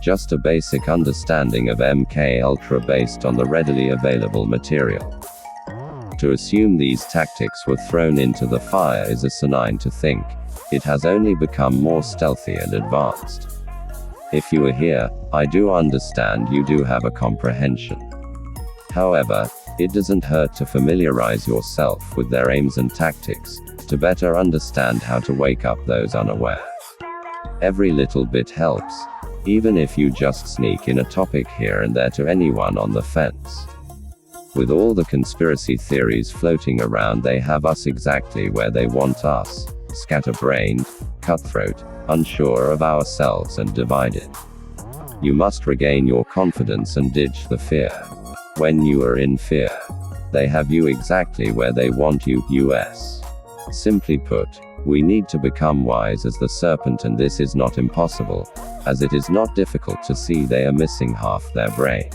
just a basic understanding of MK based on the readily available material. To assume these tactics were thrown into the fire is asinine to think. It has only become more stealthy and advanced. If you are here, I do understand you do have a comprehension. However, it doesn't hurt to familiarize yourself with their aims and tactics, to better understand how to wake up those unaware. Every little bit helps, even if you just sneak in a topic here and there to anyone on the fence. With all the conspiracy theories floating around, they have us exactly where they want us, scatterbrained, cutthroat, unsure of ourselves and divided. You must regain your confidence and ditch the fear. When you are in fear, they have you exactly where they want you, US. Simply put, we need to become wise as the serpent, and this is not impossible, as it is not difficult to see they are missing half their brain.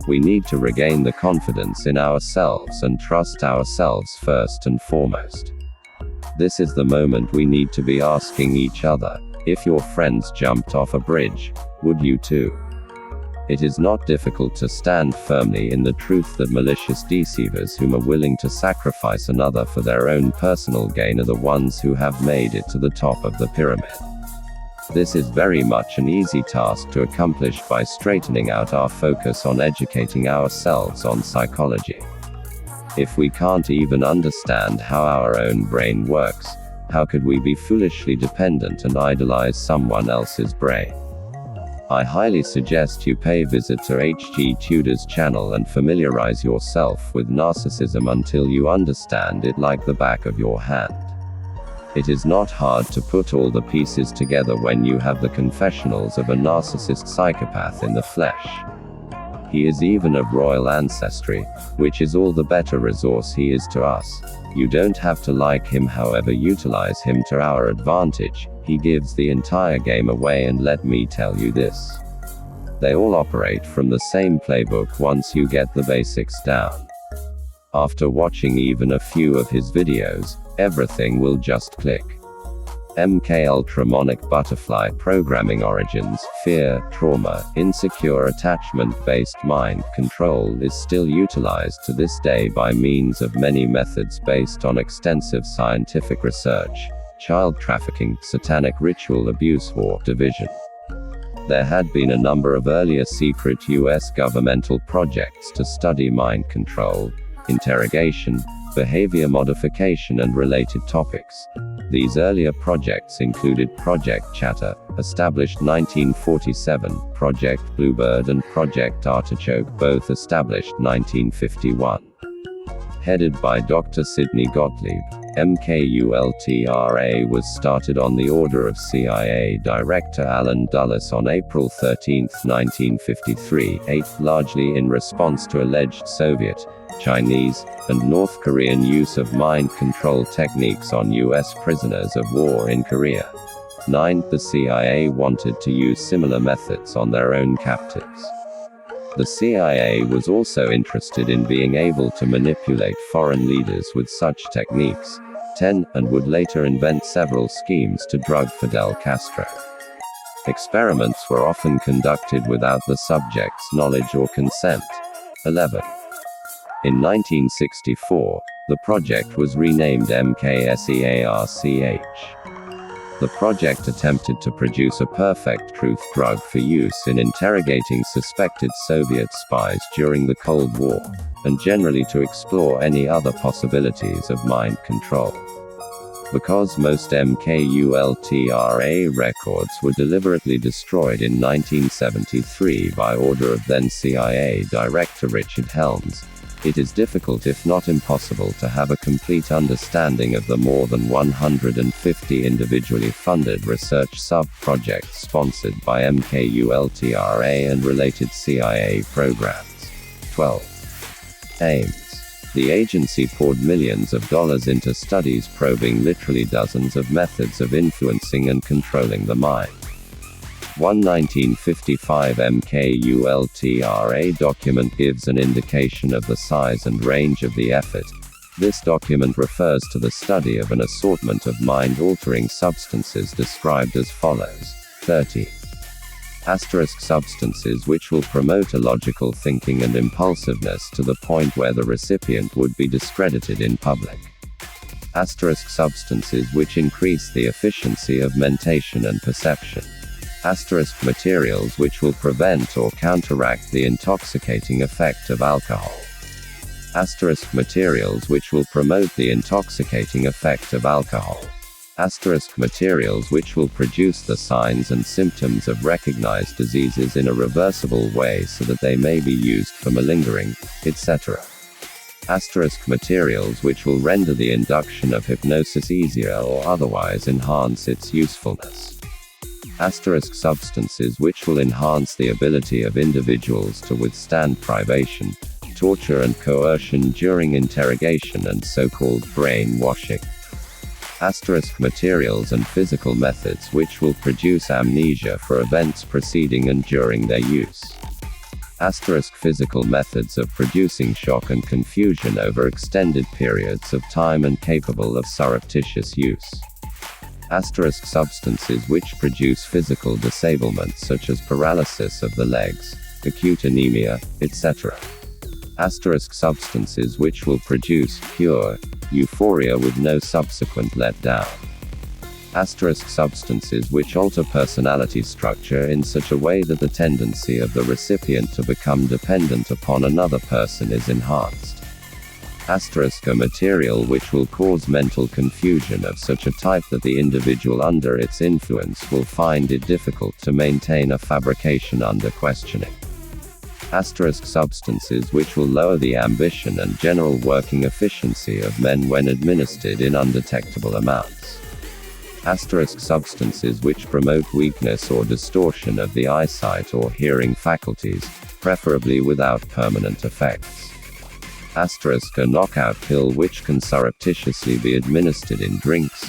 We need to regain the confidence in ourselves and trust ourselves first and foremost. This is the moment we need to be asking each other, if your friends jumped off a bridge, would you too? It is not difficult to stand firmly in the truth that malicious deceivers whom are willing to sacrifice another for their own personal gain are the ones who have made it to the top of the pyramid. This is very much an easy task to accomplish by straightening out our focus on educating ourselves on psychology. If we can't even understand how our own brain works, how could we be foolishly dependent and idolize someone else's brain? I highly suggest you pay a visit to H.G. Tudor's channel and familiarize yourself with narcissism until you understand it like the back of your hand. It is not hard to put all the pieces together when you have the confessionals of a narcissist psychopath in the flesh. He is even of royal ancestry, which is all the better resource he is to us. You don't have to like him, however, utilize him to our advantage. He gives the entire game away, and let me tell you this. They all operate from the same playbook once you get the basics down. After watching even a few of his videos, everything will just click. MK Ultra Monic Butterfly Programming Origins, Fear, Trauma, Insecure Attachment-Based Mind Control is still utilized to this day by means of many methods based on extensive scientific research. Child trafficking, satanic ritual abuse, war, division. There had been a number of earlier secret US governmental projects to study mind control, interrogation, behavior modification and related topics. These earlier projects included Project Chatter, established 1947, Project Bluebird and Project Artichoke, both established 1951. Headed by Dr. Sidney Gottlieb, MKULTRA was started on the order of CIA Director Allen Dulles on April 13, 1953, largely in response to alleged Soviet, Chinese, and North Korean use of mind control techniques on US prisoners of war in Korea. 9. The CIA wanted to use similar methods on their own captives. The CIA was also interested in being able to manipulate foreign leaders with such techniques. 10. And would later invent several schemes to drug Fidel Castro. Experiments were often conducted without the subject's knowledge or consent. 11. In 1964, the project was renamed MKSEARCH. The project attempted to produce a perfect truth drug for use in interrogating suspected Soviet spies during the Cold War, and generally to explore any other possibilities of mind control. Because most MKULTRA records were deliberately destroyed in 1973 by order of then CIA Director Richard Helms, it is difficult if not impossible to have a complete understanding of the more than 150 individually funded research sub-projects sponsored by MKULTRA and related CIA programs. 12. Aims. The agency poured millions of dollars into studies probing literally dozens of methods of influencing and controlling the mind. One 1955 MKULTRA document gives an indication of the size and range of the effort. This document refers to the study of an assortment of mind-altering substances described as follows. 30. Substances which will promote illogical thinking and impulsiveness to the point where the recipient would be discredited in public. Substances which increase the efficiency of mentation and perception. Materials which will prevent or counteract the intoxicating effect of alcohol. Materials which will promote the intoxicating effect of alcohol. Materials which will produce the signs and symptoms of recognized diseases in a reversible way so that they may be used for malingering, etc. Materials which will render the induction of hypnosis easier or otherwise enhance its usefulness. Substances which will enhance the ability of individuals to withstand privation, torture and coercion during interrogation and so-called brainwashing. Materials and physical methods which will produce amnesia for events preceding and during their use. Physical methods of producing shock and confusion over extended periods of time and capable of surreptitious use. Substances which produce physical disablement such as paralysis of the legs, acute anemia, etc. Substances which will produce pure euphoria with no subsequent letdown. Substances which alter personality structure in such a way that the tendency of the recipient to become dependent upon another person is enhanced. A material which will cause mental confusion of such a type that the individual under its influence will find it difficult to maintain a fabrication under questioning. Substances which will lower the ambition and general working efficiency of men when administered in undetectable amounts. Substances which promote weakness or distortion of the eyesight or hearing faculties, preferably without permanent effects. A knockout pill which can surreptitiously be administered in drinks,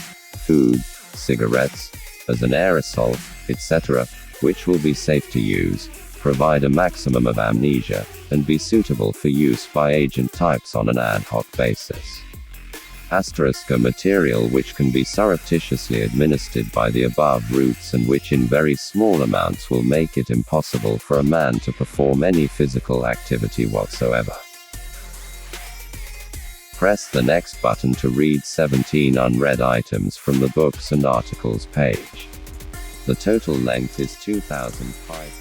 food, cigarettes, as an aerosol, etc., which will be safe to use, provide a maximum of amnesia, and be suitable for use by agent types on an ad hoc basis. A material which can be surreptitiously administered by the above routes and which in very small amounts will make it impossible for a man to perform any physical activity whatsoever. Press the next button to read 17 unread items from the Books and Articles page. The total length is 2005.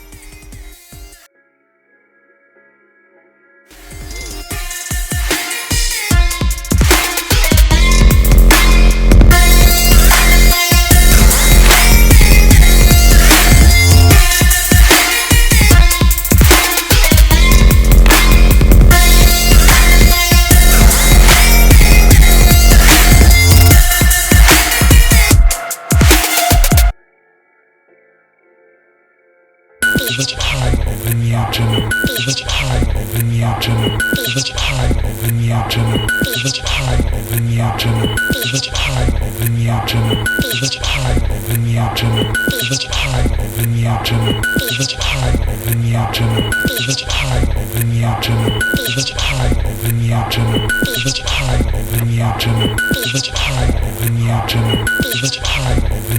The time of the new generation. The time of the new generation. The time of the new generation. The time of the new generation. The time of the new generation. The time of the new generation. The time of the new generation. The time of the new generation. The time of the new generation. The time of the new generation. The time of the new generation. The time of the new generation. The time of the new generation. The time of the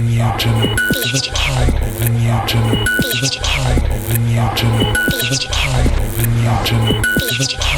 new generation. The time of the new generation. The time of the new generation. The time